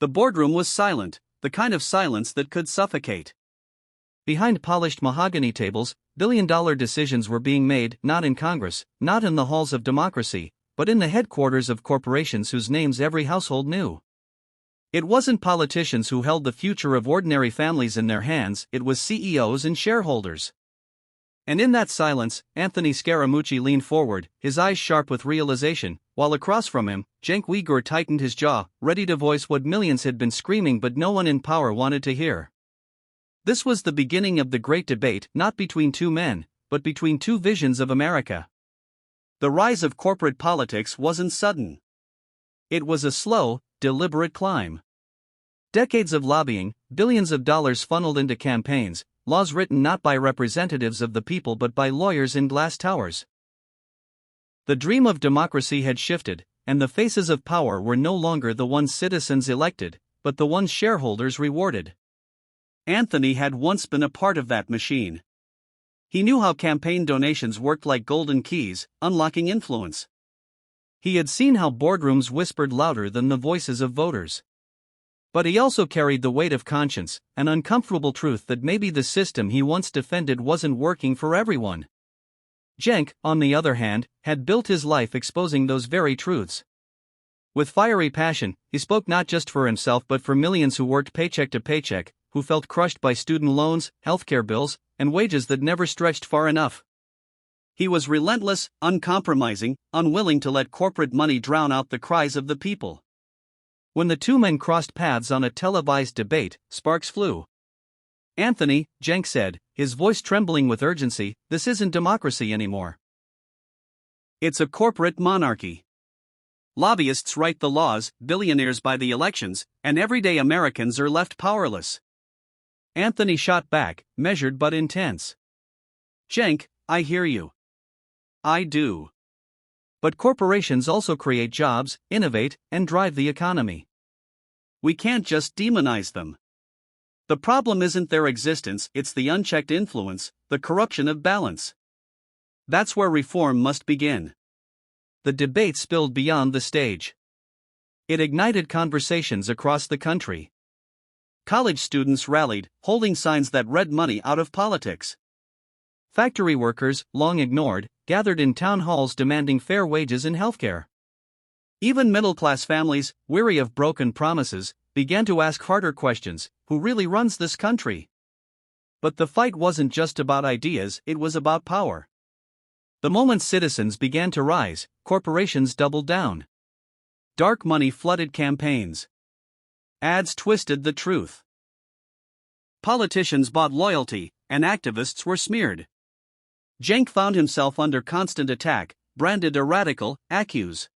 The boardroom was silent, the kind of silence that could suffocate. Behind polished mahogany tables, billion-dollar decisions were being made, not in Congress, not in the halls of democracy, but in the headquarters of corporations whose names every household knew. It wasn't politicians who held the future of ordinary families in their hands, it was CEOs and shareholders. And in that silence, Anthony Scaramucci leaned forward, his eyes sharp with realization, while across from him, Cenk Uygur tightened his jaw, ready to voice what millions had been screaming but no one in power wanted to hear. This was the beginning of the great debate, not between two men, but between two visions of America. The rise of corporate politics wasn't sudden. It was a slow, deliberate climb. Decades of lobbying, billions of dollars funneled into campaigns, laws written not by representatives of the people but by lawyers in glass towers. The dream of democracy had shifted, and the faces of power were no longer the ones citizens elected, but the ones shareholders rewarded. Anthony had once been a part of that machine. He knew how campaign donations worked like golden keys, unlocking influence. He had seen how boardrooms whispered louder than the voices of voters. But he also carried the weight of conscience, an uncomfortable truth that maybe the system he once defended wasn't working for everyone. Cenk, on the other hand, had built his life exposing those very truths. With fiery passion, he spoke not just for himself but for millions who worked paycheck to paycheck, who felt crushed by student loans, healthcare bills, and wages that never stretched far enough. He was relentless, uncompromising, unwilling to let corporate money drown out the cries of the people. When the two men crossed paths on a televised debate, sparks flew. "Anthony," Cenk said, his voice trembling with urgency, "this isn't democracy anymore. It's a corporate monarchy. Lobbyists write the laws, billionaires buy the elections, and everyday Americans are left powerless." Anthony shot back, measured but intense. "Cenk, I hear you. I do. But corporations also create jobs, innovate, and drive the economy. We can't just demonize them. The problem isn't their existence, it's the unchecked influence, the corruption of balance. That's where reform must begin." The debate spilled beyond the stage. It ignited conversations across the country. College students rallied, holding signs that read money out of politics. Factory workers, long ignored, gathered in town halls demanding fair wages and healthcare. Even middle-class families, weary of broken promises, began to ask harder questions: who really runs this country? But the fight wasn't just about ideas, it was about power. The moment citizens began to rise, corporations doubled down. Dark money flooded campaigns. Ads twisted the truth. Politicians bought loyalty, and activists were smeared. Cenk found himself under constant attack, branded a radical, accused